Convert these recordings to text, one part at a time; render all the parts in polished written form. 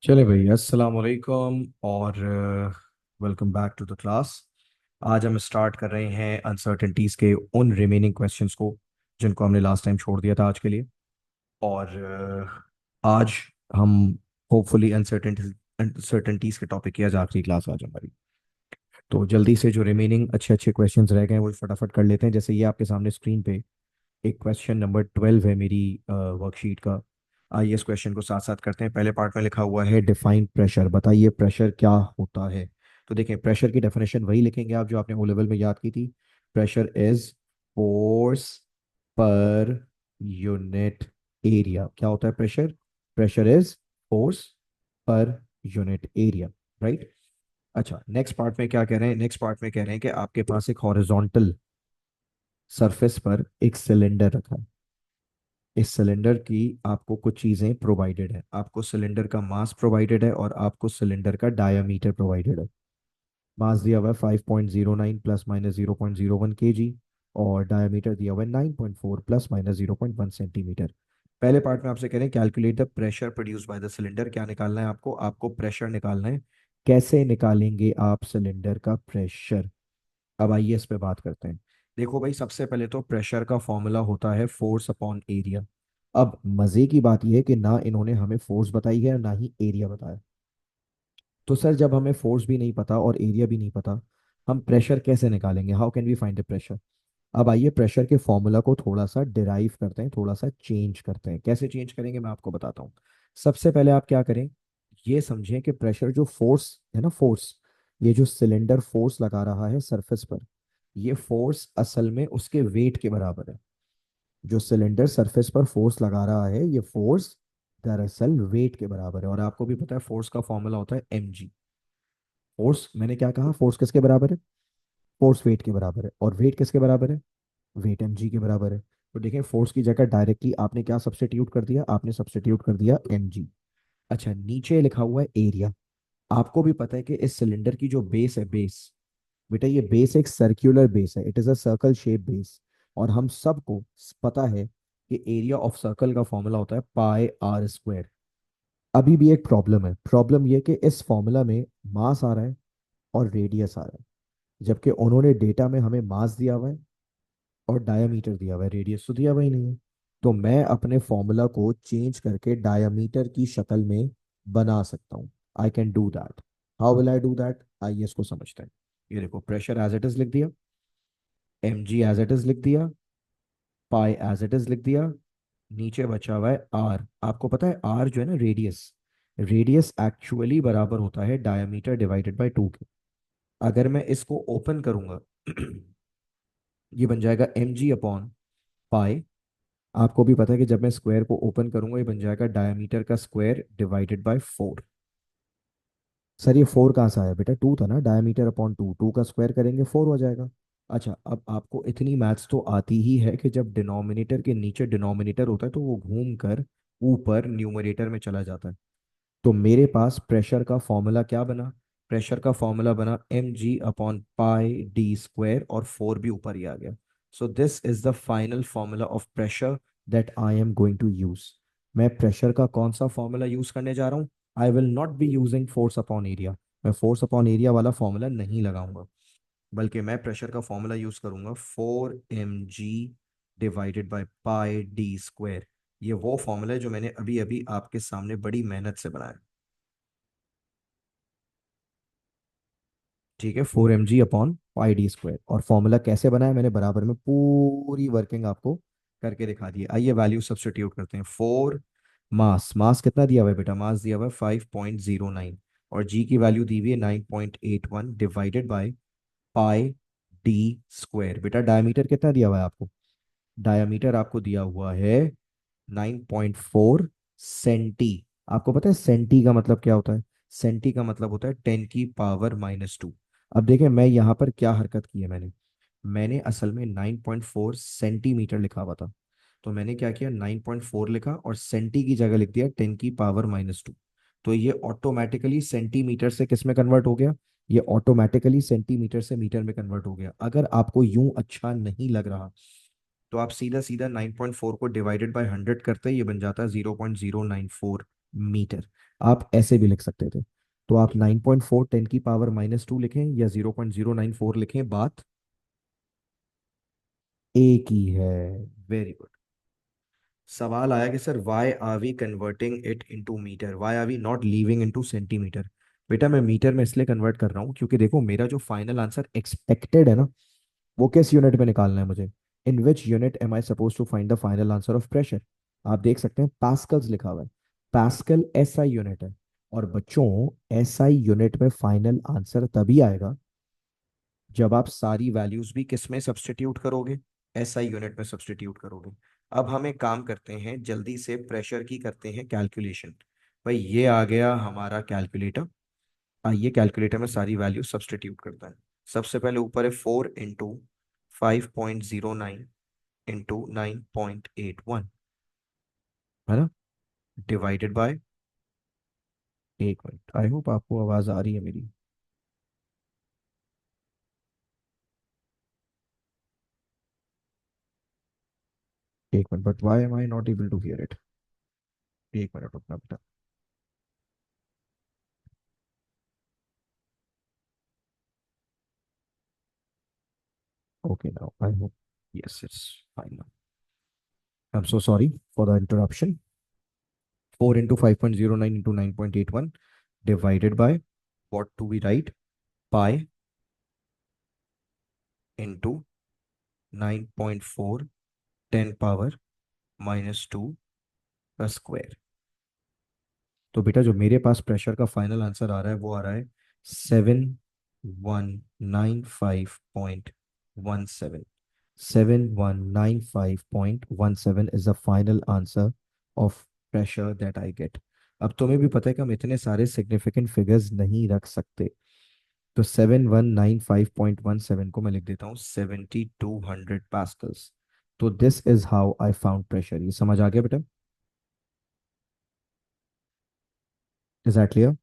चले भाई, अस्सलाम वालेकुम और welcome back to the class. आज हम स्टार्ट कर रहे हैं अनसर्टेनिटीज़ के उन रिमेनिंग क्वेश्चंस को जिनको हमने लास्ट टाइम छोड़ दिया था आज के लिए। और आज हम होपफुली अनसर्टेनिटीज़ के टॉपिक की आज आखिरी क्लास आज हमारी। तो जल्दी से जो रिमेनिंग अच्छे अच्छे क्वेश्चंस रह गए हैं वो फटाफट कर लेते हैं। जैसे ये आपके सामने स्क्रीन पे एक क्वेश्चन नंबर 12 है मेरी वर्कशीट का। आइए इस क्वेश्चन को साथ साथ करते हैं। पहले पार्ट में लिखा हुआ है डिफाइन प्रेशर, बताइए प्रेशर क्या होता है। तो देखें, प्रेशर की डेफिनेशन वही लिखेंगे आप जो आपने ओ लेवल में याद की थी। Pressure is force per unit area. क्या होता है pressure? Pressure is force per unit area, right. अच्छा, नेक्स्ट पार्ट में क्या कह रहे हैं? नेक्स्ट पार्ट में कह रहे हैं कि आपके पास एक हॉरिजॉन्टल सरफेस पर एक सिलेंडर रखा है। इस सिलेंडर की आपको कुछ चीजें प्रोवाइडेड है। आपको सिलेंडर का मास प्रोवाइडेड है और आपको सिलेंडर का डायामीटर प्रोवाइडेड है। मास दिया हुआ है 5.09 प्लस माइनस 0.01 kg और डायामीटर दिया हुआ है 9.4 प्लस माइनस 0.1 सेंटीमीटर। पहले पार्ट में आपसे कह रहे हैं calculate the pressure produce by the cylinder. क्या निकालना है आपको? आपको प्रेशर निकालना है। कैसे निकालेंगे आप सिलेंडर का प्रेशर? अब आइए इस पे बात करते हैं। देखो भाई, सबसे पहले तो प्रेशर का फॉर्मूला होता है फोर्स अपॉन एरिया। अब मजे की बात यह है कि ना इन्होंने हमें फोर्स बताई है ना ही एरिया बताया। तो सर, जब हमें फोर्स भी नहीं पता और एरिया भी नहीं पता, हम प्रेशर कैसे निकालेंगे? How can we find the pressure? अब आइए प्रेशर के फॉर्मूला को थोड़ा सा डिराइव करते हैं, थोड़ा सा चेंज करते हैं। कैसे चेंज करेंगे मैं आपको बताता हूँ। सबसे पहले आप क्या करें, ये समझें कि प्रेशर जो फोर्स है ना, फोर्स, ये जो सिलेंडर फोर्स लगा रहा है सरफेस पर, ये फोर्स असल में उसके वेट के बराबर है। जो सिलेंडर सरफेस पर फोर्स लगा रहा है, ये फोर्स दरअसल वेट के बराबर है। और आपको भी पता है फोर्स का फॉर्मूला होता है mg। फोर्स, मैंने क्या कहा, फोर्स किसके बराबर है? फोर्स वेट के बराबर है। और वेट किसके बराबर है? वेट mg के बराबर है। तो देखें, फोर्स की जगह डायरेक्टली आपने क्या सब्स्टिट्यूट कर दिया? आपने सब्स्टिट्यूट कर दिया mg। अच्छा, नीचे लिखा हुआ है एरिया। आपको भी पता है कि इस सिलेंडर की जो बेस है, बेस, बेटा ये बेस एक सर्कुलर बेस है, it is a circle shape base. और हम सबको पता है कि एरिया ऑफ सर्कल का फॉर्मूला होता है पाई आर स्क्वायर। अभी भी एक प्रॉब्लम है। प्रॉब्लम ये कि इस फॉर्मूला में मास आ रहा है और रेडियस आ रहा है, जबकि उन्होंने डेटा में हमें मास दिया हुआ है और डायामीटर दिया हुआ है, रेडियस तो दिया हुआ ही नहीं है। तो मैं अपने फॉर्मूला को चेंज करके डायामीटर की शक्ल में बना सकता हूँ। I can do that. How will I do that? आइए इसको समझते हैं। ये देखो, प्रेशर एज इट इज लिख दिया, mg एज इट इज लिख दिया, पाई एज इट इज लिख दिया। नीचे बचा हुआ है आर। आपको पता है आर जो है ना, रेडियस, रेडियस एक्चुअली बराबर होता है डायमीटर डिवाइडेड बाय 2 के। अगर मैं इसको ओपन करूंगा ये बन जाएगा mg अपॉन पाई। आपको भी पता है कि जब मैं स्क्वायर को ओपन करूंगा ये बन जाएगा डायमीटर का स्क्वायर डिवाइडेड बाय 4। सर ये 4 कहाँ से आया? बेटा 2 था ना, डायमीटर अपॉन 2, 2 का स्क्वायर करेंगे 4 हो जाएगा। अच्छा, अब आपको इतनी मैथ्स तो आती ही है कि जब डिनोमिनेटर के नीचे डिनोमिनेटर होता है तो वो घूम कर ऊपर न्यूमरेटर में चला जाता है। तो मेरे पास प्रेशर का फॉर्मूला क्या बना? प्रेशर का फॉर्मूला बना mg upon pi D square, और 4 भी ऊपर ही आ गया। So this is the final formula of pressure that I am going to use. मैं प्रेशर का कौन सा फॉर्मूला यूज करने जा रहा हूँ? I will not be using force upon area. मैं फोर्स अपॉन एरिया वाला फॉर्मूला नहीं लगाऊंगा, बल्कि मैं प्रेशर का फॉर्मूला यूज करूंगा 4 mg divided by pi D square. ये वो फॉर्मूला है जो मैंने अभी अभी आपके सामने बड़ी मेहनत से बनाया। ठीक है, 4 mg upon pi D square. और फॉर्मूला कैसे बनाया मैंने बराबर में पूरी वर्किंग आपको करके दिखा दी है। आइए वैल्यू सब्स्टिट्यूट करते हैं। 4, मास, मास कितना दिया हुआ है बेटा? मास दिया हुआ है 5.09 और जी की वैल्यू दी हुई है 9.81 divided by pi D square. बेटा डायमीटर कितना दिया हुआ है आपको? डायमीटर आपको दिया हुआ है 9.4 सेंटी। आपको पता है सेंटी का मतलब क्या होता है? सेंटी का मतलब होता है 10 की पावर -2। अब देखें, मैं यहाँ पर क्या हरकत की है मैंने। मैंने असल में 9.4 सेंटीमीटर लिखा हुआ था, तो मैंने क्या किया, 9.4 लिखा और सेंटी की जगह लिख दिया 10 की पावर -2। तो ये ऑटोमेटिकली सेंटीमीटर से किस में कन्वर्ट हो गया? ये ऑटोमेटिकली सेंटीमीटर से मीटर में कन्वर्ट हो गया। अगर आपको यूं अच्छा नहीं लग रहा तो आप सीधा सीधा 9.4 को डिवाइडेड बाय 100 करते हैं, ये बन जाता है 0.094। मीटर। आप ऐसे भी लिख सकते थे। तो आप 9.4 10⁻⁻² लिखें या 0.094 लिखें, बात एक ही है। Very good. सवाल आया कि sir why are we converting it into metre, why are we not leaving into centimetre. बेटा मैं मीटर में इसलिए कन्वर्ट कर रहा हूँ क्योंकि देखो मेरा जो फाइनल आंसर एक्सपेक्टेड है ना, वो किस यूनिट में निकालना है मुझे। In which unit am I suppose to find the final answer of pressure. आप देख सकते हैं पास्कल्स लिखा हुआ है। पास्कल एसआई यूनिट है। और बच्चों, एसआई यूनिट में फाइनल आंसर तभी आएगा जब आप सारी वैल्यूज भी किस में सब्सटीट्यूट करोगे, एसआई यूनिट में सब्सटीट्यूट करोगे। अब हम एक काम करते हैं, जल्दी से प्रेशर की करते हैं कैलकुलेशन। भाई ये आ गया हमारा कैलकुलेटर। आइए कैलकुलेटर में सारी वैल्यू सब्सटीट्यूट करता है। सबसे पहले ऊपर है 4 इंटू 5.09 इंटू 9.81, है ना, डिवाइडेड बाय, एक मिनट, आई होप आपको आवाज आ रही है मेरी। एक minute, but why am I not able to hear it. एक मिनट रुकना बेटा। Okay now I hope, yes it's fine now. I am so sorry for the interruption. 4 into 5.09 into 9.81 divided by, what to be right, pi into 9.4 10⁻⁻² का square. तो बेटा जो मेरे पास pressure का फाइनल आंसर आ रहा है वो आ रहा है 7195.17। 7195.17 is the final answer of pressure that I get. अब तुम्हें भी पता है कि हम इतने सारे सिग्निफिकेंट फिगर्स नहीं रख सकते। तो 7195.17 को मैं लिख देता हूँ 7200 पास्कल्स। तो this is how I found pressure. ये समझ आ गया बेटा? Is that clear?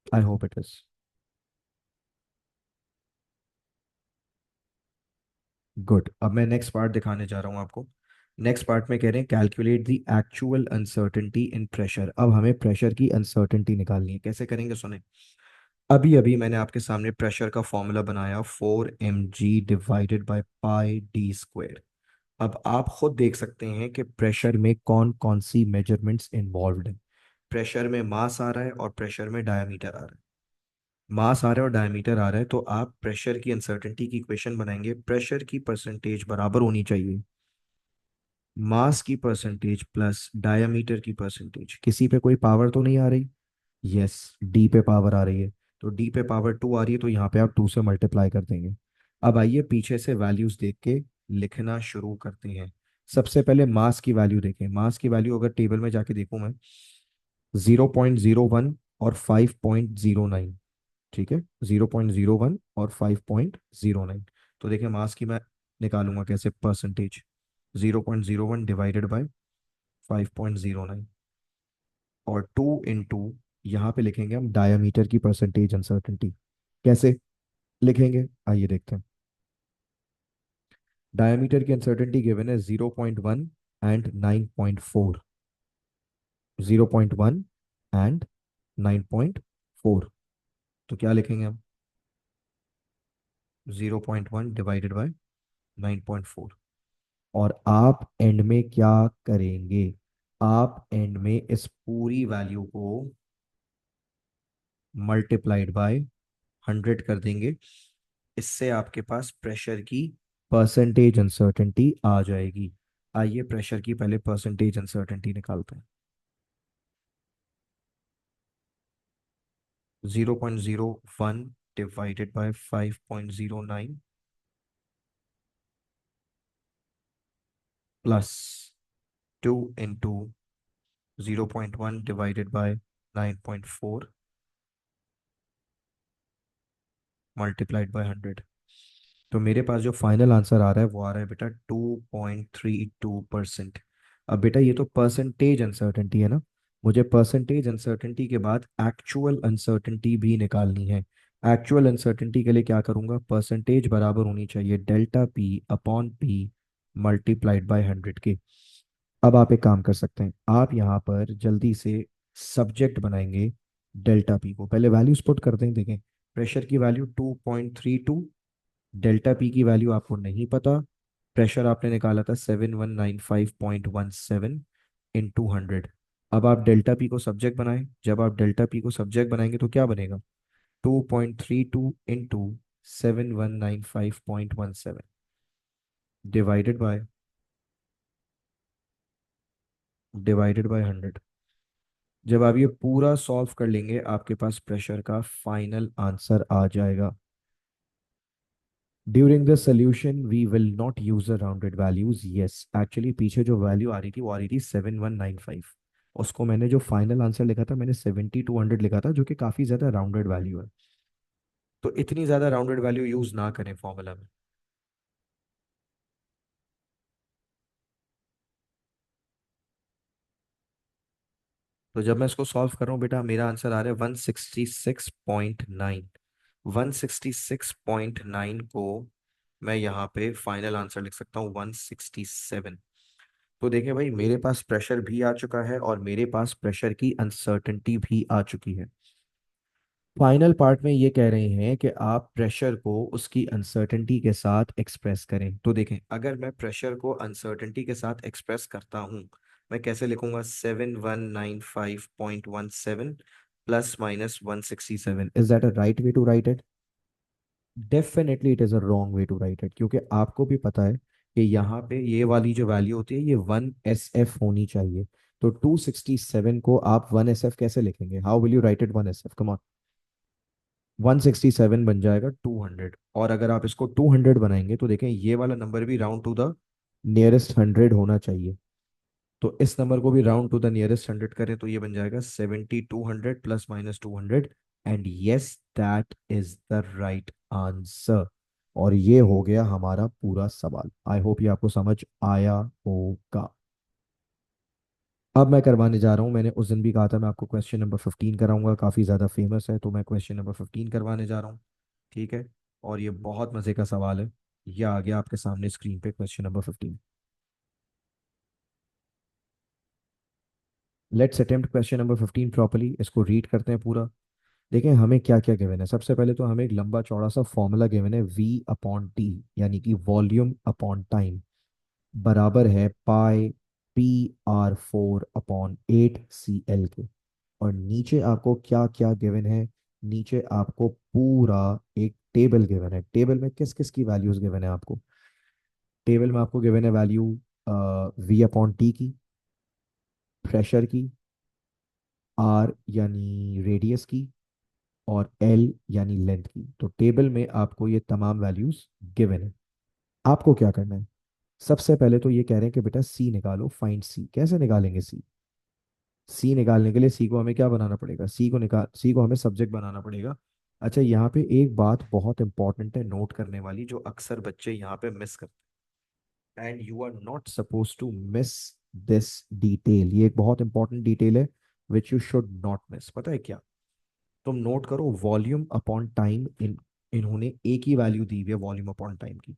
I hope it is good. अब मैं नेक्स्ट पार्ट दिखाने जा रहा हूँ आपको। नेक्स्ट पार्ट में कह रहे हैं calculate the actual uncertainty in pressure. अब हमें प्रेशर की अनसर्टेनिटी निकालनी है। कैसे करेंगे सुने। अभी अभी मैंने आपके सामने प्रेशर का फॉर्मूला बनाया, 4 mg divided by pi D square. अब आप खुद देख सकते हैं कि प्रेशर में कौन कौन सी मेजरमेंट्स इन्वॉल्व है। प्रेशर में मास आ रहा है और प्रेशर में डायमीटर आ रहा है। मास आ रहा है और डायमीटर आ रहा है, तो आप प्रेशर की अनसर्टेनिटी की इक्वेशन बनाएंगे। प्रेशर की परसेंटेज बराबर होनी चाहिए मास की परसेंटेज प्लस डायमीटर की परसेंटेज। किसी पे कोई पावर तो नहीं आ रही? यस, डी पे पावर आ रही है। तो डी पे पावर 2 आ रही है, तो यहाँ पे आप 2 से मल्टीप्लाई कर देंगे। अब आइए पीछे से वैल्यूज देख के लिखना शुरू करते हैं। सबसे पहले मास की वैल्यू देखें। मास की वैल्यू अगर टेबल में जाके देखूं मैं, 0.01 और 5.09। ठीक है, 0.01 और 5.09। तो देखिए मास की मैं निकालूंगा कैसे, परसेंटेज। 0.01 डिवाइडेड बाय 5.09, और 2 इंटू, यहाँ पे लिखेंगे हम डायमीटर की परसेंटेज अनसर्टेनिटी। कैसे लिखेंगे आइए देखते हैं। डायमीटर की अनसर्टेनिटी गिवन है 0.1 एंड 9.4। 0.1 एंड 9.4। तो क्या लिखेंगे हम, 0.1 डिवाइडेड बाय 9.4। और आप एंड में क्या करेंगे, आप एंड में इस पूरी वैल्यू को मल्टीप्लाइड बाय 100 कर देंगे। इससे आपके पास प्रेशर की परसेंटेज अनसर्टेनिटी आ जाएगी। आइए प्रेशर की पहले परसेंटेज अनसर्टेनिटी निकालते हैं। 0.01 divided by 5.09 plus 2 into 0.1 divided by 9.4 multiplied by 100। तो मेरे पास जो फाइनल आंसर आ रहा है वो आ रहा है बेटा 2.32%। अब बेटा ये तो परसेंटेज अनसर्टेनिटी है ना, मुझे परसेंटेज अनसर्टेनिटी के बाद एक्चुअल अनसर्टेनिटी भी निकालनी है। एक्चुअल अनसर्टेनिटी के लिए क्या करूंगा, परसेंटेज बराबर होनी चाहिए delta P upon P multiplied by 100 के। अब आप एक काम कर सकते हैं, आप यहाँ पर जल्दी से सब्जेक्ट बनाएंगे डेल्टा पी को। पहले वैल्यूज पुट करते हैं, देखें। प्रेशर की वैल्यू 2.32, डेल्टा पी की वैल्यू आपको नहीं पता। प्रेशर आपने निकाला था 7195.17 इन 200। अब आप डेल्टा पी को सब्जेक्ट बनाएं। जब आप डेल्टा पी को सब्जेक्ट बनाएंगे तो क्या बनेगा? 2.32 इंटू 7195.17 डिवाइडेड बाय 100। जब आप ये पूरा सॉल्व कर लेंगे आपके पास प्रेशर का फाइनल आंसर आ जाएगा। During the solution we will not use the rounded values. Yes, actually पीछे जो वैल्यू आ रही थी वो आ रही थी 7195। उसको मैंने जो फाइनल आंसर लिखा था मैंने 7200 लिखा था, जो कि काफी ज्यादा राउंडेड वैल्यू है। तो इतनी ज्यादा राउंडेड वैल्यू यूज ना करें फॉर्मूला में। तो जब मैं इसको सॉल्व कर रहा हूँ बेटा, मेरा आंसर आ रहा है 166.9। 166.9 को मैं यहाँ पे फाइनल आंसर लिख सकता हूँ 167। तो देखिए भाई, मेरे पास प्रेशर भी आ चुका है और मेरे पास प्रेशर की अनसर्टेनिटी भी आ चुकी है। फाइनल पार्ट में ये कह रहे हैं कि आप प्रेशर को उसकी अनसर्टेनिटी के साथ एक्सप्रेस करें। तो देखें, अगर मैं प्रेशर को अनसर्टेनिटी के साथ एक्सप्रेस करता हूं, मैं कैसे लिखूंगा? 7195.17 plus minus 167। Is that a right way to write it? Definitely it is a wrong way to write it, क्योंकि आपको भी पता है कि यहाँ पे ये वाली जो वैल्यू होती है ये 1 SF होनी चाहिए। तो 267 को आप 1 SF कैसे लिखेंगे? How will you right it 1 SF? Come on. 167 बन जाएगा 200। और अगर आप इसको 200 बनाएंगे तो देखें ये वाला नंबर भी राउंड टू द नियरेस्ट 100 होना चाहिए। तो इस नंबर को भी राउंड टू द नियरेस्ट 100 करें तो ये बन जाएगा 7200 plus minus 200। And yes, that is the right answer. और ये हो गया हमारा पूरा सवाल। आई होप ये आपको समझ आया होगा। अब मैं करवाने जा रहा हूँ, मैंने उस दिन भी कहा था मैं आपको क्वेश्चन नंबर 15 कराऊंगा, काफ़ी ज़्यादा फेमस है, तो मैं क्वेश्चन नंबर 15 करवाने जा रहा हूँ। ठीक है। और ये बहुत मज़े का सवाल है। ये आ गया आपके सामने स्क्रीन पे question number 15। Let's attempt question number 15 properly. इसको रीड करते हैं पूरा। देखें हमें क्या क्या गिवन है। सबसे पहले तो हमें एक लंबा चौड़ा सा फॉर्मूला गिवन है, V अपॉन टी, यानी कि वॉल्यूम अपॉन टाइम, बराबर है पाई PR4/8CL के। और नीचे आपको क्या क्या गिवन है? नीचे आपको पूरा एक टेबल गिवन है। टेबल में किस किस की वैल्यूज गिवन है आपको? टेबल में आपको गिवन है वैल्यू V/T की, प्रेशर की, R यानी रेडियस की, और L यानी लेंथ की। तो टेबल में आपको ये तमाम वैल्यूज गिवन है। आपको क्या करना है? सबसे पहले तो ये कह रहे हैं कि बेटा C निकालो, फाइंड C। कैसे निकालेंगे C? सी निकालने के लिए सी को हमें क्या बनाना पड़ेगा? सी को हमें सब्जेक्ट बनाना पड़ेगा। अच्छा, यहाँ पे एक बात बहुत इंपॉर्टेंट है नोट करने वाली, जो अक्सर बच्चे यहाँ पे मिस करते हैं। And you are not suppose to miss this detail. ये एक बहुत इंपॉर्टेंट डिटेल है which you should not miss. पता है क्या? तुम नोट करो, वॉल्यूम अपॉन टाइम, इन्होंने एक ही वैल्यू दी हुई है वॉल्यूम अपॉन टाइम की।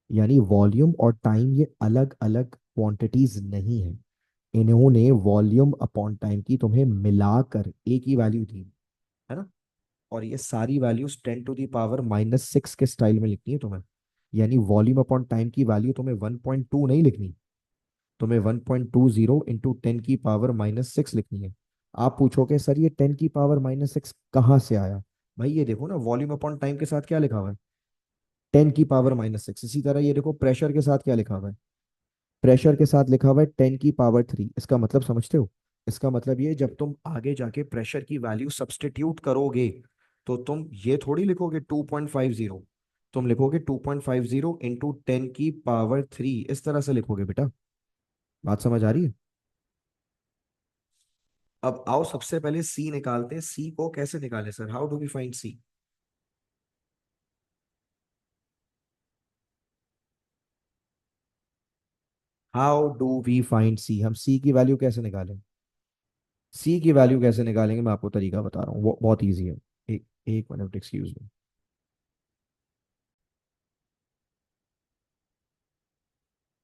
यानी वॉल्यूम और टाइम ये अलग अलग क्वांटिटीज नहीं है। इन्होंने वॉल्यूम अपॉन टाइम की तुम्हें मिलाकर एक ही वैल्यू दी है ना। और ये सारी वैल्यूज 10⁻⁻⁶ के स्टाइल में लिखनी है तुम्हें। यानी वॉल्यूम अपॉन टाइम की वैल्यू तुम्हें 1.2 नहीं लिखनी, तुम्हें 1.20 × 10⁻⁻⁶ लिखनी है। आप पूछोगे सर ये 10⁻⁻⁶ कहाँ से आया? भाई ये देखो ना, वॉल्यूम अपॉन टाइम के साथ क्या लिखा हुआ है? 10⁻⁻⁶। इसी तरह ये देखो प्रेशर के साथ क्या लिखा हुआ है? प्रेशर के साथ लिखा हुआ है 10⁻³ इसका मतलब समझते हो? इसका मतलब ये, जब तुम आगे जाके प्रेशर की वैल्यू सब्स्टिट्यूट करोगे तो तुम ये थोड़ी लिखोगे 2.50। तुम लिखोगे 2.50 इंटू 10⁻³ इस तरह से लिखोगे बेटा। बात समझ आ रही है? अब आओ सबसे पहले सी निकालते हैं। सी को कैसे निकालें sir? How do we find C? How do we find C? हम सी की वैल्यू कैसे निकालें? सी की वैल्यू कैसे निकालेंगे मैं आपको तरीका बता रहा हूँ, वो बहुत ईजी है। एक एक minute excuse me.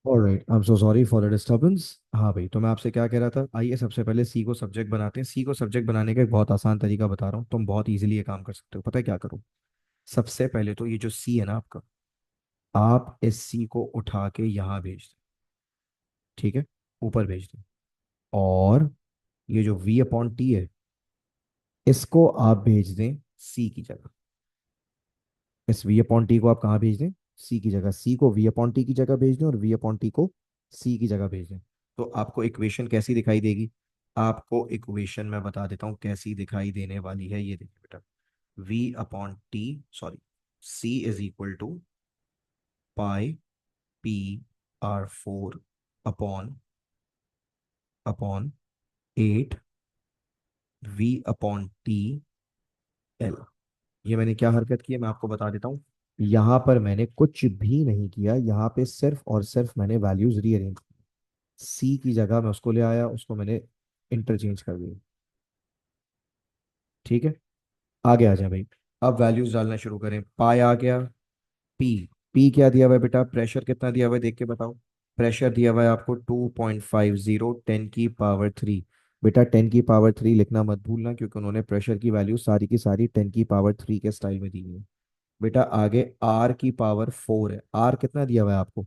Alright, I am so sorry for the disturbance. हाँ भाई, तो मैं आपसे क्या कह रहा था, आइए सबसे पहले सी को सब्जेक्ट बनाते हैं। सी को सब्जेक्ट बनाने का एक बहुत आसान तरीका बता रहा हूँ, तुम बहुत इजीली ये काम कर सकते हो। पता है क्या करो? सबसे पहले तो ये जो सी है ना आपका, आप इस सी को उठा के यहाँ भेज दें। ठीक है, ऊपर भेज दें। और ये जो वी अपॉन टी है, इसको आप भेज दें सी की जगह। इस वी अपॉन टी को आप कहाँ भेज दें? सी की जगह। सी को वी अपॉन टी की जगह भेज दें और वी अपॉन टी को सी की जगह भेज दें। तो आपको इक्वेशन कैसी दिखाई देगी? आपको इक्वेशन मैं बता देता हूँ कैसी दिखाई देने वाली है, ये देखिए बेटा। V upon T, sorry, C is equal to pi P R four upon upon eight V upon T L. ये मैंने क्या हरकत की है मैं आपको बता देता हूँ। यहाँ पर मैंने कुछ भी नहीं किया, यहाँ पे सिर्फ और सिर्फ मैंने वैल्यूज रीअरेंज। सी की जगह मैं उसको ले आया, उसको मैंने इंटरचेंज कर दिया। ठीक है, आगे आ जाए भाई। अब वैल्यूज डालना शुरू करें। पाई आ गया। पी, पी क्या दिया हुआ है बेटा? प्रेशर कितना दिया हुआ है देख के बताओ। प्रेशर दिया हुआ है आपको 2.50 10 की पावर 3। बेटा 10 की पावर 3 लिखना मत भूलना, क्योंकि उन्होंने प्रेशर की वैल्यू सारी की सारी 10 की पावर 3 के स्टाइल में दी हुई है। बेटा आगे R की पावर 4 है। आर कितना दिया हुआ है आपको?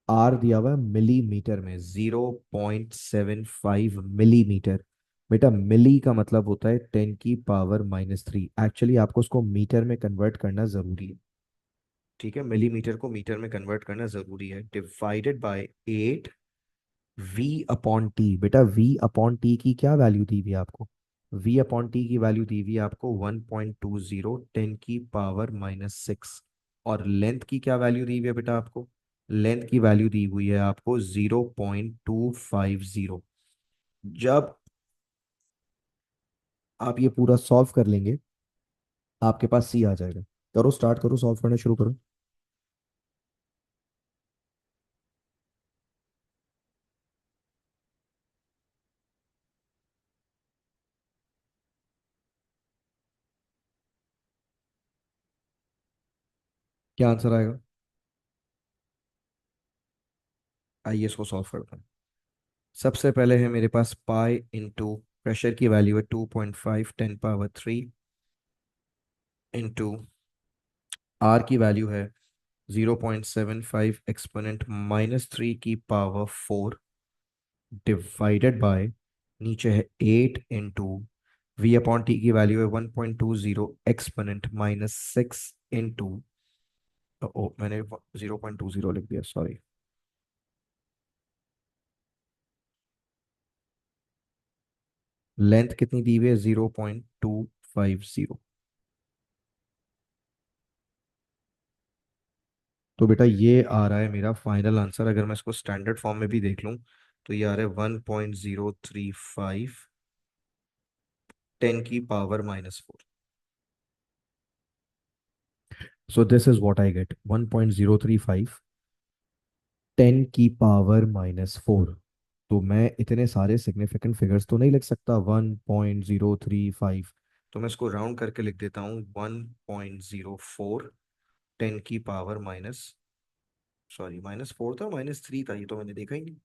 आर दिया हुआ है मिलीमीटर में, 0.75 मिलीमीटर। बेटा मिली का मतलब होता है 10 की पावर -3। एक्चुअली आपको उसको मीटर में कन्वर्ट करना जरूरी है। ठीक है, मिलीमीटर को मीटर में कन्वर्ट करना जरूरी है। Divided by 8 V upon T. बेटा वी अपॉन टी की क्या वैल्यू दी हुई है आपको? वी अपॉन टी की वैल्यू दी हुई है आपको 1.20 10 की पावर -6। और लेंथ की क्या वैल्यू दी हुई है बेटा आपको? लेंथ की वैल्यू दी हुई है आपको 0.250। जब आप ये पूरा सॉल्व कर लेंगे, आपके पास सी आ जाएगा। करो, स्टार्ट करो, सॉल्व करना शुरू करो। क्या आंसर आएगा? आइए इसको सॉल्व करते हैं। सबसे पहले है मेरे पास पाई इंटू प्रेशर की वैल्यू है 2.5 10 पावर 3 इंटू आर की वैल्यू है 0.75 एक्सपोनेंट -3 की पावर 4 डिवाइडेड बाय, नीचे है 8 इंटू वी अपॉन टी की वैल्यू है 1.20 एक्सपोनेंट -6 इंटू, ओ मैंने 0.20 लिख दिया, सॉरी। लेंथ कितनी दी हुई है? 0.250। तो बेटा ये आ रहा है मेरा फाइनल आंसर। अगर मैं इसको स्टैंडर्ड फॉर्म में भी देख लूँ तो ये आ रहा है 1.035 10 की power -4। So this is what I get, 1.035 10 की पावर -4। तो मैं इतने सारे सिग्निफिकेंट फिगर्स तो नहीं लिख सकता 1.035। तो मैं इसको राउंड करके लिख देता हूँ 1.04 10 की पावर माइनस, सॉरी -4 था, -3 था, ये तो मैंने देखा ही नहीं।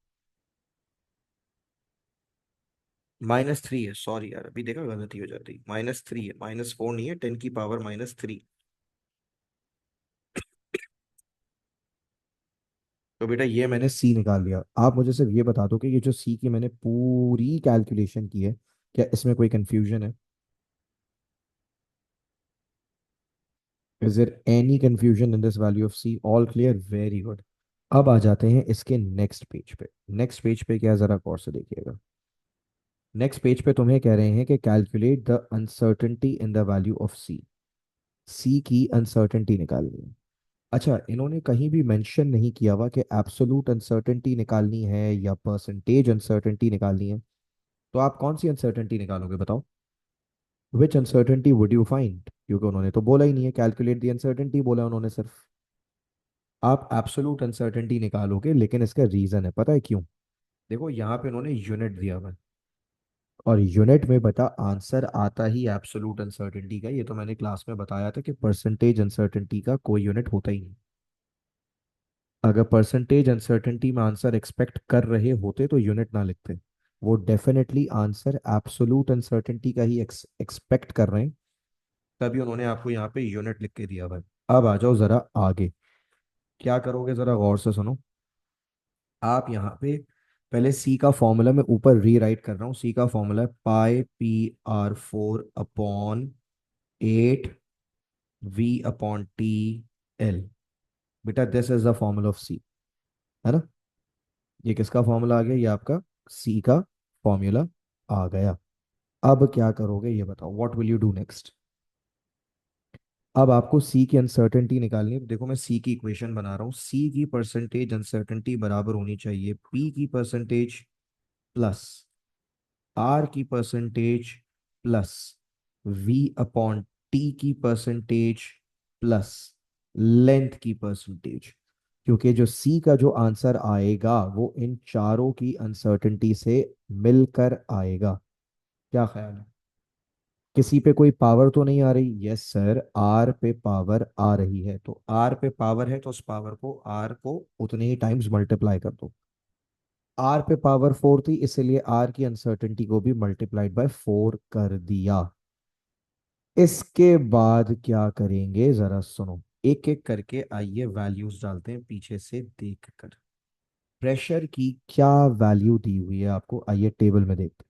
-3 है, सॉरी यार, अभी देखा गलती हो जाती। -3 है, -4 नहीं है, 10 की पावर -3। तो बेटा ये मैंने सी निकाल लिया। आप मुझे सिर्फ ये बता दो कि ये जो सी की मैंने पूरी कैलकुलेशन की है, क्या इसमें कोई कंफ्यूजन है? Is there any confusion in this value of C? All clear, very good. अब आ जाते हैं इसके नेक्स्ट पेज पे। नेक्स्ट पेज पे क्या है, जरा गौर से देखिएगा। नेक्स्ट पेज पे तुम्हें कह रहे हैं कि calculate the uncertainty in the value of C. C की अनसर्टेनिटी निकालनी है। अच्छा, इन्होंने कहीं भी मेंशन नहीं किया हुआ कि एब्सोलूट अनसर्टेनिटी निकालनी है या परसेंटेज अनसर्टेनिटी निकालनी है। तो आप कौन सी अनसर्टेनिटी निकालोगे बताओ? विच अनसर्टेनिटी वुड यू फाइंड? क्योंकि उन्होंने तो बोला ही नहीं है, कैलकुलेट दी अनसर्टेनिटी बोला उन्होंने सिर्फ। आप एब्सोलूट अनसर्टेनिटी निकालोगे, लेकिन इसका रीजन है, पता है क्यों? देखो यहाँ पे उन्होंने यूनिट दिया हुआ है, और यूनिट में बता आंसर आता ही एब्सोलूट अनसर्टेनिटी का। ये तो मैंने क्लास में बताया था कि परसेंटेज अनसर्टेनिटी का कोई यूनिट होता ही नहीं। अगर परसेंटेज अनसर्टेनिटी में आंसर एक्सपेक्ट कर रहे होते तो यूनिट ना लिखते। वो डेफिनेटली आंसर एब्सोलूट अनसर्टेनिटी का ही एक्सपेक्ट कर रहे हैं, तभी उन्होंने आपको यहाँ पे यूनिट लिख के दिया भाई। अब आ जाओ जरा आगे। क्या करोगे जरा गौर से सुनो। आप यहाँ पे पहले सी का फॉर्मूला मैं ऊपर रीराइट कर रहा हूँ। सी का फॉर्मूला है पाई PR4/8 V/T L। बेटा this is the formula of C, है ना। ये किसका फॉर्मूला आ गया, ये आपका सी का फॉर्मूला आ गया। अब क्या करोगे ये बताओ, what will you do next. अब आपको सी की अनसर्टेनिटी निकालनी है। तो देखो मैं सी की इक्वेशन बना रहा हूँ। सी की परसेंटेज अनसर्टेनिटी बराबर होनी चाहिए पी की परसेंटेज प्लस आर की परसेंटेज प्लस V/T की परसेंटेज प्लस लेंथ की परसेंटेज। क्योंकि जो सी का जो आंसर आएगा वो इन चारों की अनसर्टेनिटी से मिलकर आएगा। क्या ख्याल है। किसी पे कोई पावर तो नहीं आ रही। यस सर, आर पे पावर आ रही है, तो आर पे पावर है तो उस पावर को आर को उतने ही टाइम्स मल्टीप्लाई कर दो। आर पे पावर 4 थी, इसलिए आर की अनसर्टेनिटी को भी मल्टीप्लाइड बाय 4 कर दिया। इसके बाद क्या करेंगे जरा सुनो। एक एक करके आइए वैल्यूज डालते हैं पीछे से देख कर। प्रेशर की क्या वैल्यू दी हुई है आपको, आइए टेबल में देखते हैं।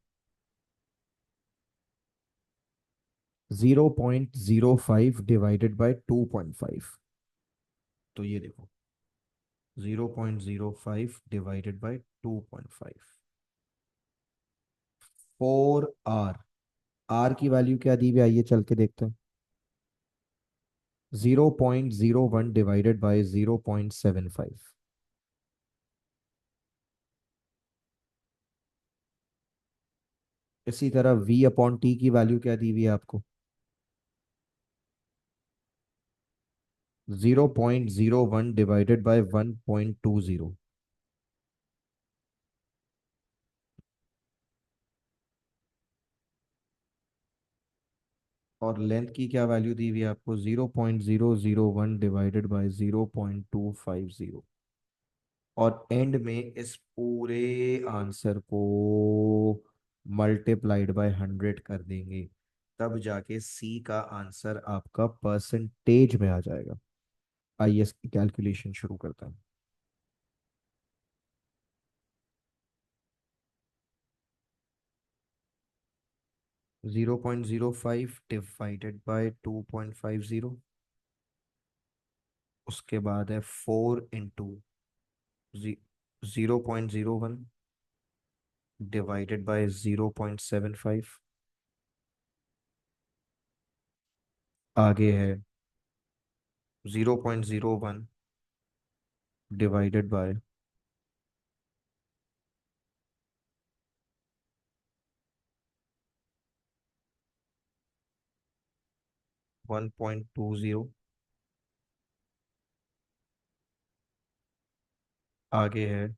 0.05 डिवाइडेड बाय 2.5। तो ये देखो 0.05 डिवाइडेड बाय 2.5। 4 आर। आर की वैल्यू क्या दी हुई है, आइए चल के देखते हैं। 0.01 डिवाइडेड बाय 0.75। इसी तरह V/T की वैल्यू क्या दी हुई है आपको, 0.01 डिवाइडेड बाय 1.20। और लेंथ की क्या वैल्यू दी हुई है आपको, 0.001 डिवाइडेड बाय 0.250। और एंड में इस पूरे आंसर को मल्टीप्लाइड बाय 100 कर देंगे, तब जाके सी का आंसर आपका परसेंटेज में आ जाएगा। आइए इसकी कैलकुलेशन शुरू करते हैं। 0.05 डिवाइडेड बाय 2.50। उसके बाद है 4 इंटू 0.01 डिवाइडेड बाय 0.75। आगे है 0.01 डिवाइडेड बाय 1.20। आगे है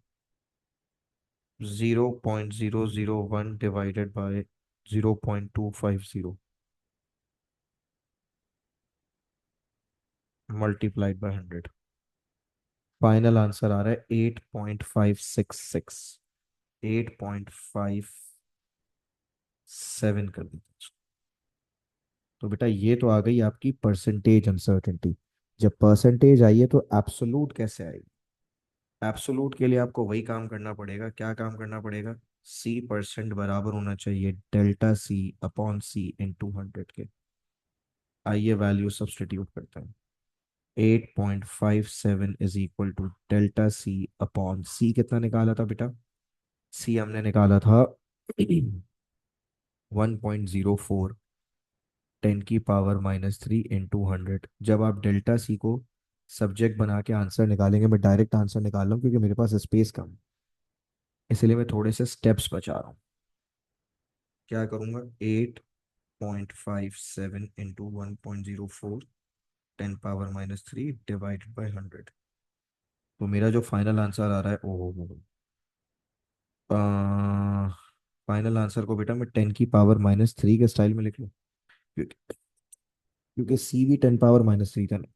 0.001 divided by 0.250 multiplied by 100। Final answer आ रहा है 8.566। 8.57 कर दीजिए इसको। तो बेटा ये तो आ गई आपकी परसेंटेज अनसर्टेनिटी। जब परसेंटेज आई है तो एब्सोलूट कैसे आएगी। एब्सोलूट के लिए आपको वही काम करना पड़ेगा। क्या काम करना पड़ेगा, C% बराबर होना चाहिए ΔC/C × 100 के। आइए वैल्यू सब्सटीट्यूट करते हैं। 8.57 इज इक्वल टू ΔC/C कितना निकाला था बेटा, सी हमने निकाला था 1.04 10⁻³ इंटू 100। जब आप डेल्टा सी को सब्जेक्ट बना के आंसर निकालेंगे, मैं डायरेक्ट आंसर निकाल रहा हूँ क्योंकि मेरे पास स्पेस कम है, इसलिए मैं थोड़े से स्टेप्स बचा रहा हूँ। क्या करूँगा, 8.57 इंटू 1.04 10⁻³ डिवाइडेड बाई 100। तो मेरा जो फाइनल आंसर आ रहा है, ओहो, फाइनल आंसर को बेटा मैं 10⁻³ के स्टाइल में लिख लूँ, क्योंकि क्योंकि सी भी 10⁻³ था ना।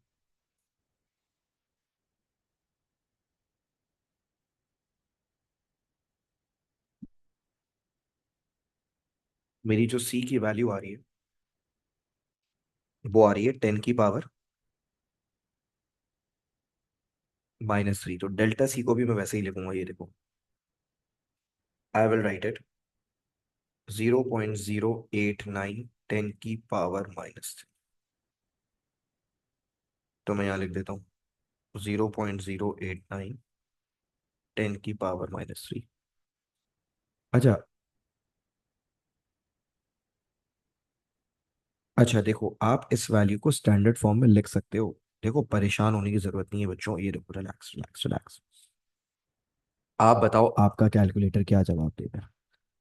मेरी जो सी की वैल्यू आ रही है वो आ रही है 10 की पावर -3। तो डेल्टा सी को भी मैं वैसे ही लिखूंगा, ये देखो, आई विल राइट इट 0.089 10 की पावर -3। तो मैं यहाँ लिख देता हूँ 0.089 10 की पावर -3। अच्छा। अच्छा देखो, आप इस वैल्यू को स्टैंडर्ड फॉर्म में लिख सकते हो। देखो, परेशान होने की जरूरत नहीं है बच्चों, ये देखो, रिलैक्स रिलैक्स रिलैक्स। आप बताओ आपका कैलकुलेटर क्या जवाब देगा।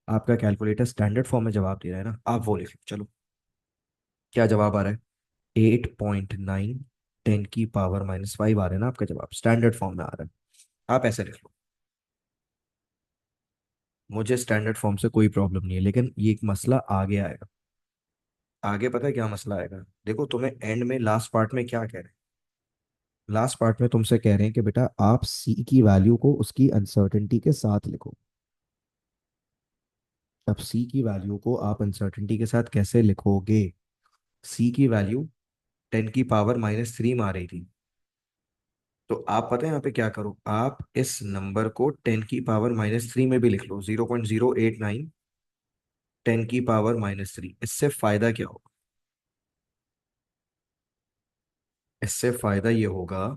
आपका कैलकुलेटर स्टैंडर्ड फॉर्म में जवाब दे रहा है ना, आप वो लिख लो चलो। क्या जवाब आ रहा है? 8.9 10 की पावर -5 आ रहा है ना आपका जवाब, स्टैंडर्ड फॉर्म में आ रहा है। आप ऐसे लिख लो। मुझे स्टैंडर्ड फॉर्म से कोई प्रॉब्लम नहीं है, लेकिन ये एक मसला आगे आएगा। आगे पता है क्या मसला आएगा? देखो, तुम्हें एंड में लास्ट पार्ट में क्या कह रहे हैं? लास्ट पार्ट में तुमसे कह रहे हैं कि बेटा आप सी की वैल्यू को उसकी अनसर्टेनिटी के साथ लिखो। अब सी की वैल्यू को आप अनसर्टेनिटी के साथ कैसे लिखोगे? सी की वैल्यू 10 की पावर -3 में आ रही थी। तो आप पता है यहाँ पे क्या करो, आप इस नंबर को 10 की पावर -3 में भी लिख लो, 0.089 10 की पावर -3। इससे फायदा क्या होगा? इससे फायदा ये होगा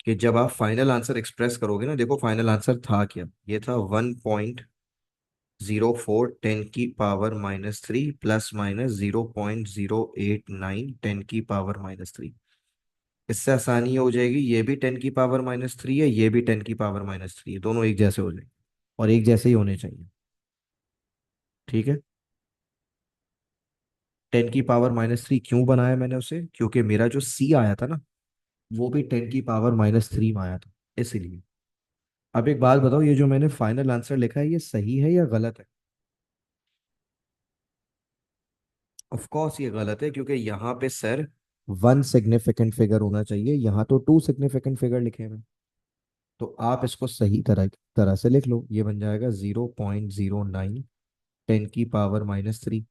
कि जब आप फाइनल आंसर एक्सप्रेस करोगे ना, देखो फाइनल आंसर था क्या, ये था 1.04 10 की पावर -3 ±0.089 10 की पावर -3। इससे आसानी हो जाएगी, ये भी 10 की पावर -3 है, ये भी 10 की पावर -3 है, दोनों एक जैसे हो जाएंगे और एक जैसे ही होने चाहिए। ठीक है। 10 की पावर -3 क्यों बनाया मैंने उसे? क्योंकि मेरा जो सी आया था ना, वो भी 10 की पावर -3 में आया था, इसीलिए। अब एक बात बताओ, ये जो मैंने फाइनल आंसर लिखा है, ये सही है या गलत है? ऑफ कोर्स ये गलत है, क्योंकि यहाँ पे सर वन सिग्निफिकेंट फिगर होना चाहिए, यहाँ तो टू सिग्निफिकेंट फिगर लिखे हैं। तो आप इसको सही तरह तरह से लिख लो, ये बन जाएगा 0.09 10 की पावर -3।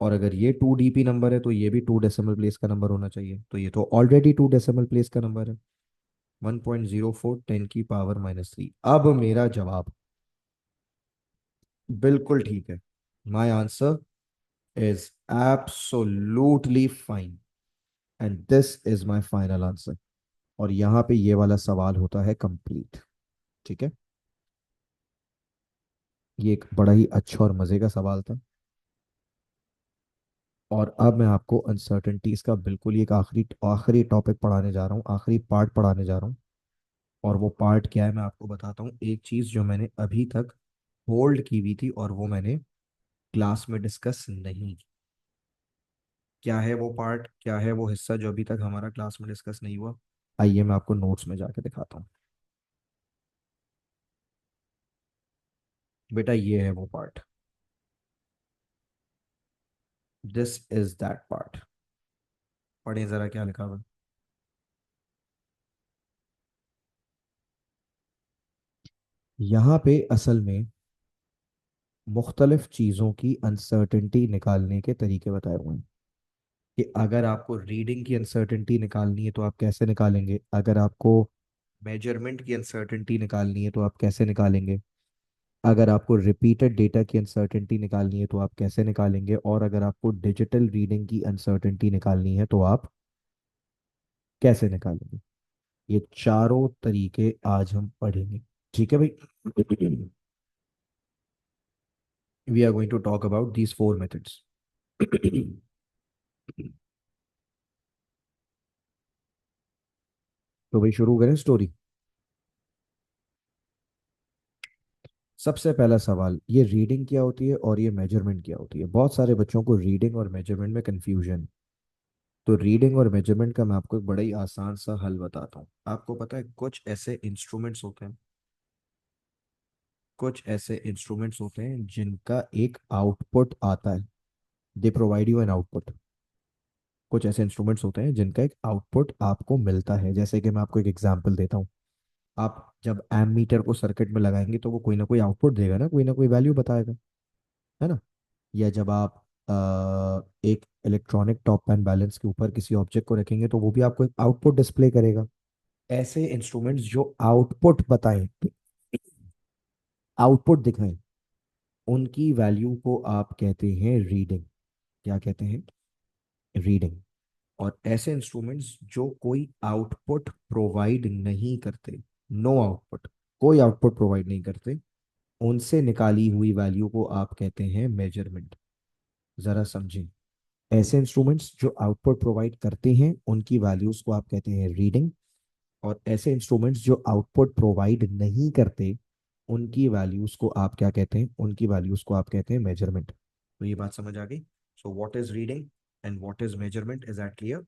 और अगर ये 2 DP नंबर है तो ये भी 2 डेसिमल प्लेस का नंबर होना चाहिए, तो ये तो ऑलरेडी 2 डेसिमल प्लेस का नंबर है। 1.04 10 की पावर -3। अब मेरा जवाब बिल्कुल ठीक है। My answer is absolutely fine and this is my final answer. और यहाँ पे ये वाला सवाल होता है कंप्लीट। ठीक है। ये एक बड़ा ही अच्छा और मजे का सवाल था। और अब मैं आपको अनसर्टेनिटीज का बिल्कुल ही एक आखिरी आखिरी टॉपिक पढ़ाने जा रहा हूँ, आखिरी पार्ट पढ़ाने जा रहा हूँ। और वो पार्ट क्या है मैं आपको बताता हूँ। एक चीज जो मैंने अभी तक होल्ड की हुई थी और वो मैंने क्लास में डिस्कस नहीं की। क्या है वो पार्ट, क्या है वो हिस्सा जो अभी तक हमारा क्लास में डिस्कस नहीं हुआ? आइए मैं आपको नोट्स में जाके दिखाता हूँ। बेटा ये है वो part, this is that part. पढ़ें जरा क्या लिखा हुआ है। यहाँ पे असल में मुख्तलिफ चीज़ों की अनसर्टेनिटी निकालने के तरीके बताए हुए हैं कि अगर आपको रीडिंग की अनसर्टेनिटी निकालनी है तो आप कैसे निकालेंगे, अगर आपको मेजरमेंट की अनसर्टेनिटी निकालनी है तो आप कैसे निकालेंगे, अगर आपको रिपीटेड डेटा की अनसर्टेनिटी निकालनी है तो आप कैसे निकालेंगे, और अगर आपको डिजिटल रीडिंग की अनसर्टेनिटी निकालनी है तो आप कैसे निकालेंगे। ये चारों तरीके आज हम पढ़ेंगे। ठीक है भाई। We are going to talk about these 4 methods. तो भाई शुरू करें स्टोरी। सबसे पहला सवाल, ये रीडिंग क्या होती है और ये मेजरमेंट क्या होती है? बहुत सारे बच्चों को रीडिंग और मेजरमेंट में कंफ्यूजन। तो रीडिंग और मेजरमेंट का मैं आपको एक बड़ा ही आसान सा हल बताता हूँ। आपको पता है कुछ ऐसे इंस्ट्रूमेंट्स होते हैं, कुछ ऐसे इंस्ट्रूमेंट्स होते हैं जिनका एक आउटपुट आता है। They provide you an output. कुछ ऐसे इंस्ट्रूमेंट्स होते हैं जिनका एक आउटपुट आपको मिलता है। जैसे कि मैं आपको एक एग्जांपल देता हूँ। आप जब एमीटर को सर्किट में लगाएंगे तो वो कोई ना कोई आउटपुट देगा ना, कोई ना कोई वैल्यू बताएगा, है ना? या जब आप एक इलेक्ट्रॉनिक टॉप एंड बैलेंस के ऊपर किसी ऑब्जेक्ट को रखेंगे तो वो भी आपको एक आउटपुट डिस्प्ले करेगा। ऐसे इंस्ट्रूमेंट्स जो आउटपुट बताएं, आउटपुट दिखाएं, उनकी वैल्यू को आप कहते हैं रीडिंग। क्या कहते हैं? रीडिंग। और ऐसे इंस्ट्रूमेंट्स जो कोई आउटपुट प्रोवाइड नहीं करते, नो आउटपुट, कोई आउटपुट प्रोवाइड नहीं करते, उनसे निकाली हुई वैल्यू को आप कहते हैं मेजरमेंट। जरा समझें। ऐसे इंस्ट्रूमेंट्स जो आउटपुट प्रोवाइड करते हैं उनकी वैल्यूज को आप कहते हैं रीडिंग। और ऐसे इंस्ट्रूमेंट्स जो आउटपुट प्रोवाइड नहीं करते उनकी वैल्यूज को आप क्या कहते हैं? उनकी वैल्यूज को आप कहते हैं मेजरमेंट। तो ये बात समझ आ गई? So what is reading and what is measurement, is that clear?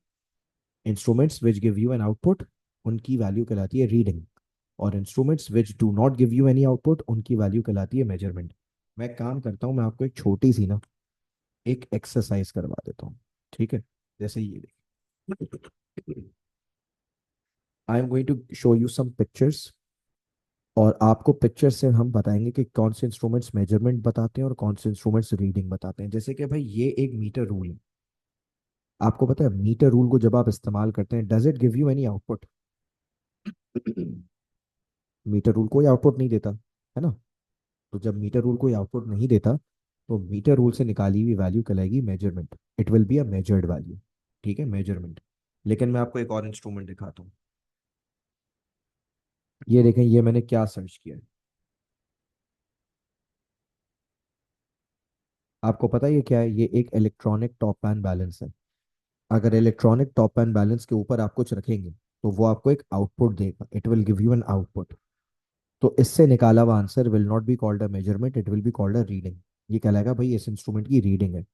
Instruments which give you an output, उनकी वैल्यू कहलाती है रीडिंग। और instruments which do not give you any output, उनकी वैल्यू कहलाती है मेजरमेंट। मैं काम करता हूँ, मैं आपको एक छोटी सी ना एक एक्सरसाइज करवा देता हूँ। ठीक है? जैसे ये देखिए, I am going to show you some pictures, और आपको पिक्चर से हम बताएंगे कि कौन से इंस्ट्रूमेंट्स मेजरमेंट बताते हैं और कौन से इंस्ट्रूमेंट्स रीडिंग बताते हैं। जैसे कि भाई ये एक मीटर रूल है। आपको पता है मीटर रूल को जब आप इस्तेमाल करते हैं, does it give you any output? Metre rule कोई आउटपुट नहीं देता, है ना? तो जब मीटर रूल कोई आउटपुट नहीं देता तो मीटर रूल से निकाली हुई वैल्यू कहलाएगी measurement. It will be a measured value. ठीक है, मेजरमेंट। लेकिन मैं आपको एक और इंस्ट्रूमेंट दिखाता हूँ। ये देखें, ये मैंने क्या सर्च किया है। आपको पता है ये क्या है? ये एक इलेक्ट्रॉनिक टॉप एंड बैलेंस है। अगर इलेक्ट्रॉनिक टॉप एंड बैलेंस के ऊपर आप कुछ रखेंगे तो वो आपको एक आउटपुट देगा, it will give you an output. तो इससे निकाला हुआ answer will not be called a measurement, it will be called a reading. ये कहलाएगा भाई इस इंस्ट्रूमेंट की रीडिंग है।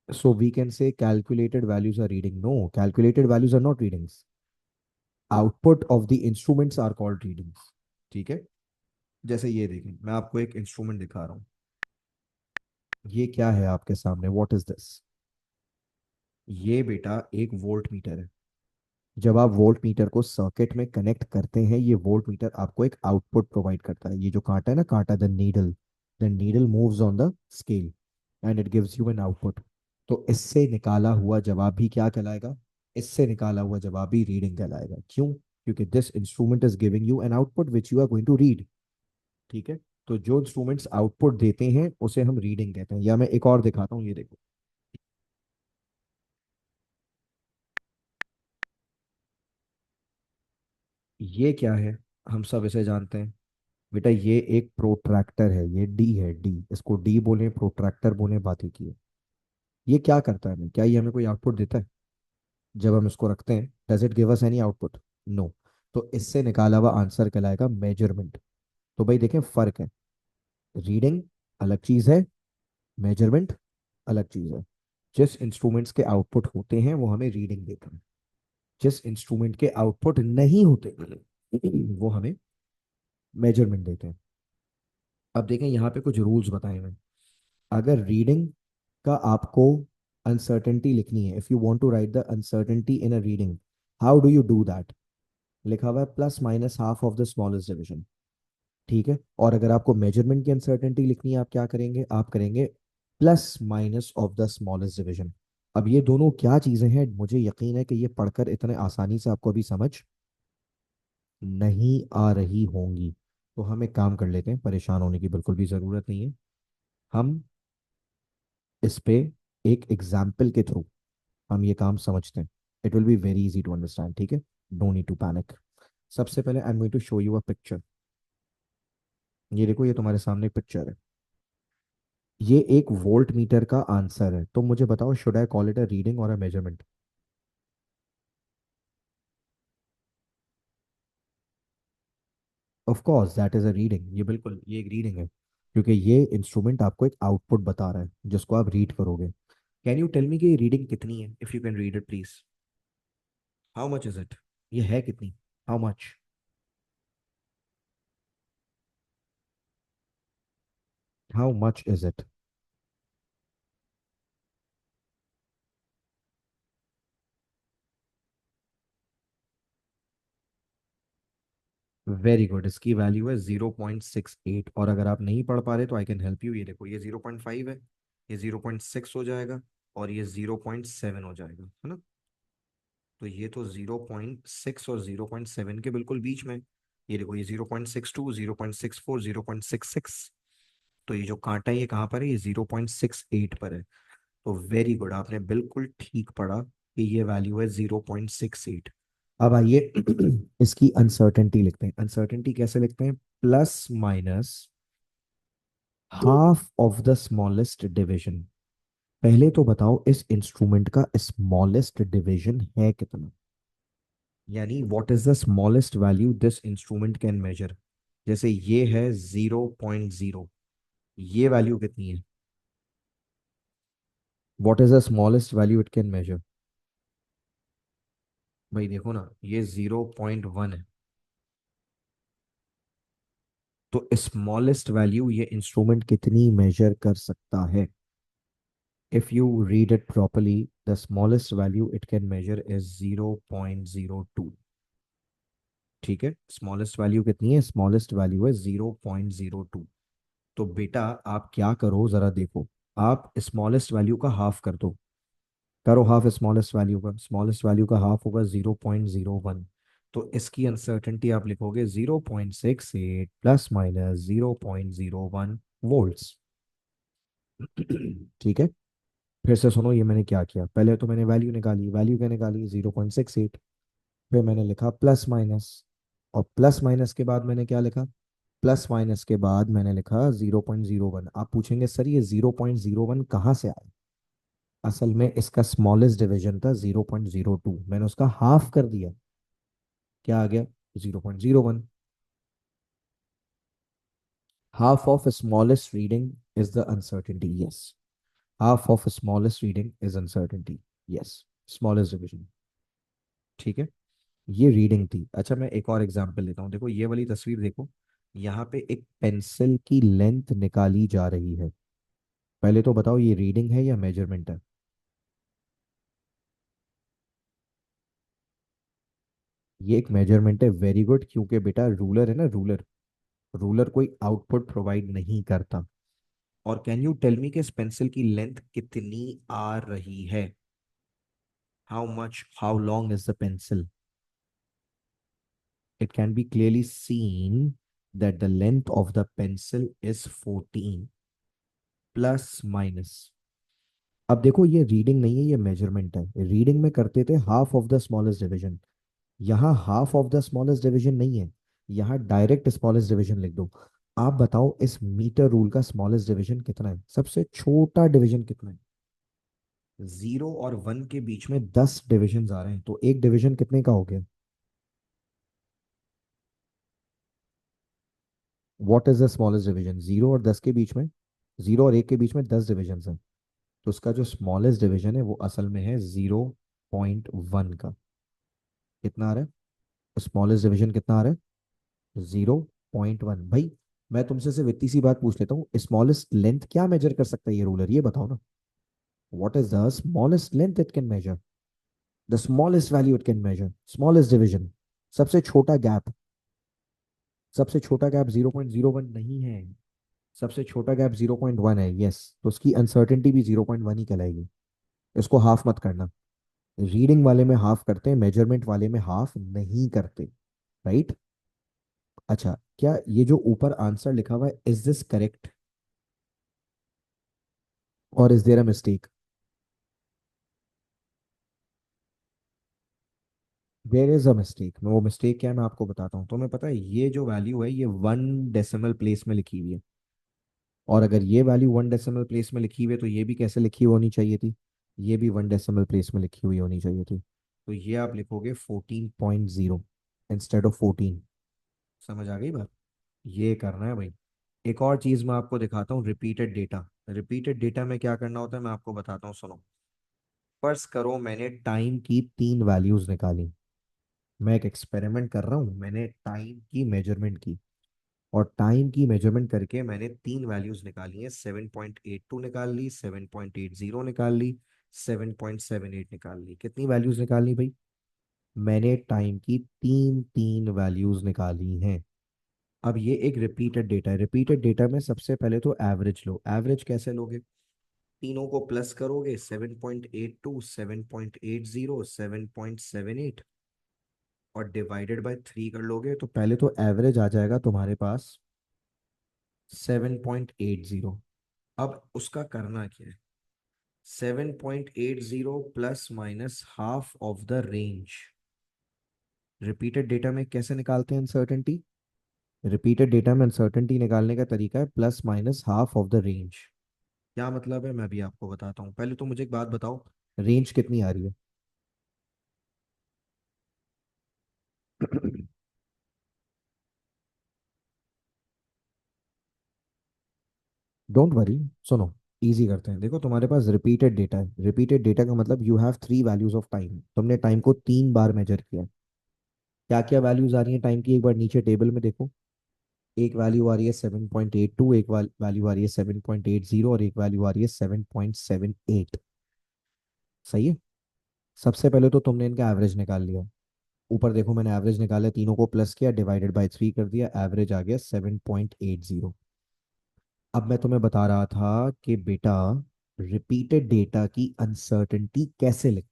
So we can say calculated values are reading. No, calculated values are not readings. Output of the instruments are called readings. ठीक है? जैसे ये देखें, मैं आपको एक इंस्ट्रूमेंट दिखा रहा हूँ। ये क्या है आपके सामने? What is this? ये बेटा एक वोल्ट मीटर है। जब आप वोल्ट मीटर को सर्किट में कनेक्ट करते हैं, ये वोल्ट मीटर आपको एक आउटपुट प्रोवाइड करता है। ये जो कांटा है ना, कांटा, the needle moves on the scale and it gives you an output. तो इससे निकाला हुआ जवाब भी क्या कहलाएगा? इससे निकाला हुआ जवाब भी रीडिंग कहलाएगा। क्यों? क्योंकि this instrument is giving you an output which you are going to read. ठीक है? तो जो इंस्ट्रूमेंट्स आउटपुट देते हैं उसे हम रीडिंग कहते हैं। या मैं एक और दिखाता हूँ, ये देखो। ये क्या है? हम सब इसे जानते हैं। बेटा ये एक प्रोट्रैक्टर है, ये डी है, डी। इसको डी बोले, प्रोट्रैक्टर बोले, बात ही की है। ये क्या करता है हमें? क्या ये हमें कोई आउटपुट देता है? जब हम इसको रखते हैं, does it give us any output? No. तो इससे निकाला हुआ आंसर कहलाएगा मेजरमेंट। तो भाई देखें, फर्क है। रीडिंग अलग चीज है, मेजरमेंट अलग चीज है। जिस इंस्ट्रूमेंट्स के आउटपुट होते हैं वो हमें रीडिंग देते हैं। जिस इंस्ट्रूमेंट के आउटपुट नहीं होते वो हमें मेजरमेंट देते हैं। अब देखें, यहाँ पे कुछ रूल्स बताए हुए हैं। अगर रीडिंग का आपको अनसर्टेनिटी लिखनी है, if you want to write the uncertainty in a reading, how do you do that? लिखा हुआ है plus minus half of the smallest division. ठीक है? और अगर आपको मेजरमेंट की अनसर्टेनिटी लिखनी है, आप क्या करेंगे? आप करेंगे plus minus of the smallest division. अब ये दोनों क्या चीजें हैं? मुझे यकीन है कि ये पढ़कर इतने आसानी से आपको अभी समझ नहीं आ रही होंगी। तो हम एक काम कर लेते हैं, परेशान होने की बिल्कुल भी जरूरत नहीं है। हम इस पे एक एग्जाम्पल के थ्रू हम ये काम समझते हैं। It will be very easy to understand. ठीक है? Don't need to panic. सबसे पहले I am going to show you a picture. ये देखो, ये तुम्हारे सामने पिक्चर है। ये एक वोल्ट मीटर का आंसर है। तो मुझे बताओ, should I call it a reading or a measurement? Of course that is a reading. ये बिल्कुल, ये एक रीडिंग है, क्योंकि ये इंस्ट्रूमेंट आपको एक आउटपुट बता रहा है जिसको आप रीड करोगे। कैन यू टेल मी कि ये रीडिंग कितनी है? If you can read it please. How much is it? ये है कितनी? How much? How much is it? Very good, इसकी वैल्यू है 0.68। और अगर आप नहीं पढ़ पा रहे तो आई कैन हेल्प यू। ये देखो, ये 0.5 है, ये 0.6 हो जाएगा, और ये 0.7 हो जाएगा, है ना। तो ये तो 0.6 और 0.7 के बिल्कुल बीच में। ये देखो, ये 0.62, 0.64, 0.66। तो ये जो कांटा है ये कहाँ पर है, ये 0.68 पर है। तो वेरी गुड, आपने बिल्कुल ठीक पढ़ा कि ये वैल्यू है 0.68। अब आइए इसकी अनसर्टेनिटी लिखते हैं। अनसर्टेनिटी कैसे लिखते हैं? Plus minus half of the smallest division. पहले तो बताओ इस इंस्ट्रूमेंट का स्मॉलेस्ट डिवीजन है कितना, यानी what is the smallest value this instrument can measure. जैसे ये है 0.0, ये वैल्यू कितनी है? What is the smallest value it can measure? भाई देखो ना, ये 0.1 है। तो स्मॉलेस्ट वैल्यू ये इंस्ट्रूमेंट कितनी मेजर कर सकता है? If you read it properly, the smallest value it can measure is 0.02। ठीक है, स्मॉलेस्ट वैल्यू कितनी है? स्मॉलेस्ट वैल्यू है 0.02। तो बेटा आप क्या करो जरा देखो, आप स्मॉलेस्ट वैल्यू का हाफ कर दो। करो हाफ स्मॉलेस्ट वैल्यू का। स्मॉलेस्ट वैल्यू का हाफ होगा 0.01। तो इसकी अनसर्टेनिटी आप लिखोगे 0.68 प्लस माइनस 0.01 वोल्ट्स। ठीक है, फिर से सुनो, ये मैंने क्या किया, पहले तो मैंने वैल्यू निकाली। वैल्यू क्या निकाली? 0.68। फिर मैंने लिखा प्लस माइनस, और प्लस माइनस के बाद मैंने क्या लिखा? प्लस माइनस के बाद मैंने लिखा 0.01। आप पूछेंगे सर ये 0.01 कहाँ से आया? असल में इसका स्मॉलेस्ट डिवीजन था 0.02, मैंने उसका हाफ कर दिया, क्या आ गया? 0.01। Half of smallest reading is the uncertainty, yes. Half of smallest reading is uncertainty, yes, smallest division. ठीक है, ये रीडिंग थी। अच्छा, मैं एक और एग्जांपल लेता हूँ। देखो ये वाली तस्वीर देखो, यहाँ पे एक पेंसिल की लेंथ निकाली जा रही है। पहले तो बताओ ये रीडिंग है या मेजरमेंट है? ये एक मेजरमेंट है। वेरी गुड, क्योंकि बेटा रूलर है ना, रूलर। रूलर कोई आउटपुट प्रोवाइड नहीं करता। और कैन यू टेल मी कि इस पेंसिल की लेंथ कितनी आ रही है? How much, how long is the pencil? it can be clearly seen that the length of the pencil is 14 plus minus. अब देखो ये रीडिंग नहीं है, ये मेजरमेंट है। रीडिंग में करते थे half of the smallest division, यहाँ half of the smallest division नहीं है, यहाँ डायरेक्ट स्मॉलेस्ट डिवीजन लिख दो। आप बताओ इस मीटर रूल का स्मॉलेस्ट डिवीजन कितना है? सबसे छोटा डिवीजन कितना है? 0 और 1 के बीच में 10 डिविजन आ रहे हैं, तो एक डिवीजन कितने का हो गया? What is the smallest division? 0 और 10 के बीच में, 0 और 1 के बीच में 10 डिविजन है। तो उसका जो स्मॉलेस्ट डिवीजन है वो असल में है 0.1 का। कितना आ रहा है स्मॉलेस्ट डिवीजन? कितना आ रहा है? 0.1। भाई मैं तुमसे सिर्फ इतनी सी बात पूछ लेता हूँ, स्मॉलेस्ट लेंथ क्या मेजर कर सकता है ये रूलर, ये बताओ ना। What is the smallest length it can measure? The smallest value it can measure, smallest division, सबसे छोटा गैप। सबसे छोटा गैप 0.01 नहीं है, सबसे छोटा गैप 0.1 है, यस। तो उसकी अनसर्टेनिटी भी 0.1 ही कहलाएगी। इसको हाफ मत करना। रीडिंग वाले में हाफ करते हैं, मेजरमेंट वाले में हाफ नहीं करते, राइट। अच्छा, क्या ये जो ऊपर आंसर लिखा हुआ है, इज दिस करेक्ट और is there a mistake? There is a mistake. वो मिस्टेक क्या है मैं आपको बताता हूँ। तुम्हें पता है ये जो वैल्यू है ये 1 डेसिमल प्लेस में लिखी हुई है, और अगर ये वैल्यू 1 डेसिमल प्लेस में लिखी हुई है तो ये भी कैसे लिखी हुई होनी चाहिए थी? ये भी 1 डेसिमल प्लेस में लिखी हुई होनी चाहिए थी। तो ये आप लिखोगे 14.0 इंस्टेड ऑफ 14। समझ आ गई बात? ये करना है भाई। एक और चीज मैं आपको दिखाता हूँ, रिपीटेड डेटा। रिपीटेड डेटा में क्या करना होता है मैं आपको बताता हूँ, सुनो। फर्ज करो मैंने टाइम की 3 वैल्यूज निकाली। मैं एक एक्सपेरिमेंट कर रहा हूँ, मैंने टाइम की मेजरमेंट की, और टाइम की मेजरमेंट करके मैंने 3 वैल्यूज निकाली है। 7.82 निकाल ली, 7.80 निकाल ली, 7.78 निकाल ली। कितनी वैल्यूज निकालनी भाई? मैंने टाइम की तीन तीन वैल्यूज निकाली हैं। अब ये एक रिपीटेड डेटा है। रिपीटेड डेटा में सबसे पहले तो एवरेज लो। एवरेज कैसे लोगे? तीनों को प्लस करोगे, 7.82, 7.80, 7.78, और डिवाइडेड बाय 3 कर लोगे, तो पहले तो एवरेज आ जाएगा तुम्हारे पास 7.80। अब उसका करना क्या है? 7.80 plus minus half of the range. Repeated data में कैसे निकालते हैं अनसर्टेनिटी? रिपीटेड डेटा में अनसर्टेनिटी निकालने का तरीका है plus minus half of the range. क्या मतलब है मैं भी आपको बताता हूँ। पहले तो मुझे एक बात बताओ, रेंज कितनी आ रही है? डोंट वरी, सुनो, इजी करते हैं। देखो तुम्हारे पास रिपीटेड डेटा है। रिपीटेड डेटा का मतलब you have three values of time. तुमने टाइम को तीन बार मेजर किया। क्या क्या वैल्यूज आ रही है टाइम की, एक बार नीचे टेबल में देखो। एक वैल्यू आ रही है 7.82, एक वैल्यू आ रही है 7.80, और एक वैल्यू आ रही है 7.78। सही है। सबसे पहले तो तुमने इनका एवरेज निकाल लिया। ऊपर देखो, मैंने एवरेज निकाला, तीनों को प्लस किया, डिवाइडेड बाय 3 कर दिया, एवरेज आ गया 7.80। अब मैं तुम्हें बता रहा था कि बेटा, रिपीटेड डेटा की अनसर्टेनिटी कैसे लिख।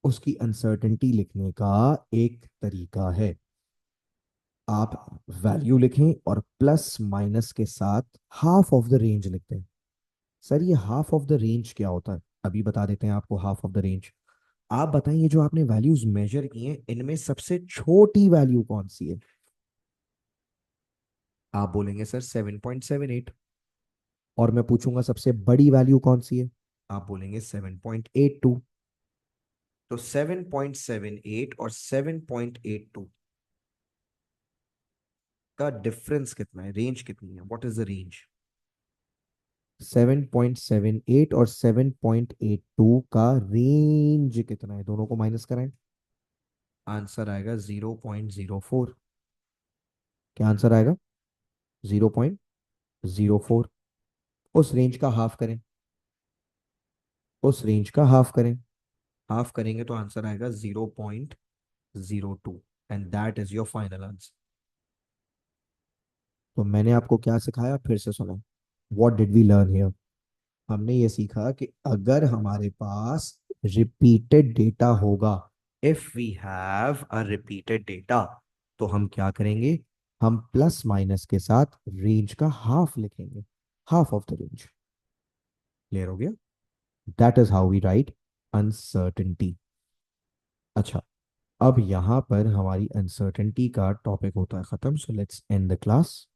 उसकी अनसर्टेनिटी लिखने का एक तरीका है। आप वैल्यू लिखें और प्लस माइनस के साथ हाफ ऑफ द रेंज लिखते हैं। सर ये हाफ ऑफ द रेंज क्या होता है? अभी बता देते हैं आपको हाफ ऑफ द रेंज। आप बताइए, जो आपने वैल्यूज मेजर की हैं इनमें सबसे छोटी वैल्यू कौन सी है? आप बोलेंगे सर 7.78। और मैं पूछूंगा सबसे बड़ी वैल्यू कौन सी है? आप बोलेंगे 7.82। तो 7.78 और 7.82 का डिफरेंस कितना है? रेंज कितनी है? What is the range? 7.78 और 7.82 का रेंज कितना है? दोनों को माइनस कराएं, आंसर आएगा 0.04। क्या आंसर आएगा? 0.04। उस रेंज का हाफ करें। उस रेंज का हाफ करें। हाफ करेंगे तो आंसर आएगा 0.02। And that is your final answer. तो मैंने आपको क्या सिखाया, फिर से सुनो। What did we learn here? हमने ये सीखा कि अगर हमारे पास रिपीटेड डेटा होगा, if we have a repeated data, तो हम क्या करेंगे? हम प्लस माइनस के साथ रेंज का हाफ लिखेंगे। Half of the range. Clear हो गया? That is how we write uncertainty. अच्छा, अब यहां पर हमारी अनसर्टेनिटी का टॉपिक होता है खत्म। So let's end the class.